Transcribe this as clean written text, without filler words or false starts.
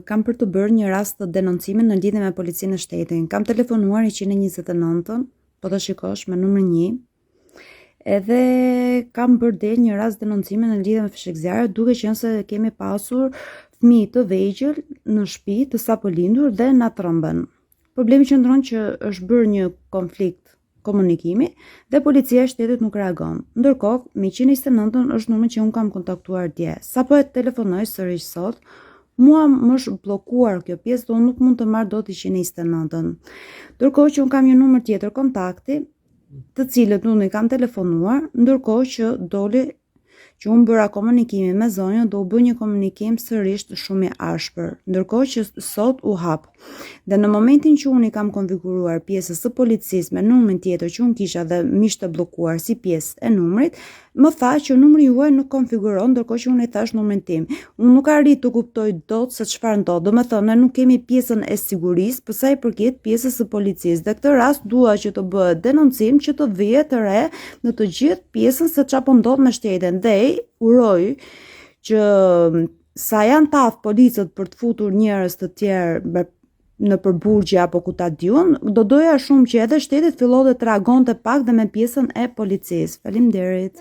kam për të bërë një rast të denoncimi në lidhje me policinë e shtetit. Kam telefonuar 129-ën, po të shikosh me numër 1, edhe kam bërë del një rast denoncimi në lidhje me fshekzjarët, duke qenë se kemi pasur fëmijë të vegjël në shtëpi të sapo lindur dhe na trëmben. Problemi qëndron që është bërë një konflikt komunikimi dhe policia e shtetit nuk reagon. Ndërkohë, me 129-ën është numri që unë kam kontaktuar dje. Sapo e telefonoj sërish sot, mua më është bllokuar kjo pjesë dhe unë nuk mund të marr dot 129-ën. Ndërkohë që unë kam një numër tjetër kontakti, të cilët unë i kam telefonuar, ndërkohë që doli që unë bëra komunikimi me zonjën dhe u bë një komunikim sërish shumë i ashpër, ndërkohë që sot u hap. Dhe në momentin që unë i kam konfiguruar pjesës së policisë me numrin tjetër që unë kisha dhe më ishte bllokuar si pjesë e numrit, më tha që numri juaj nuk konfiguron, ndërkohë që unë i thash numrin tim. Unë nuk arrit të kuptoj dot se çfarë ndodh. Domethënë, ne nuk kemi pjesën e sigurisë për sa i përket pjesës së policisë. Dhe këtë rast dua që të bëhet denoncim që të vihet të re në të gjithë pjesën se çfarë po ndodh me shtetin. Dhe uroj që sa janë taf policët për të futur njerëz të tjerë në përburgje apo ku ta diun, do doja shumë që edhe shteti fillonte të reagonte pak dhe me pjesën e policisë. Faleminderit.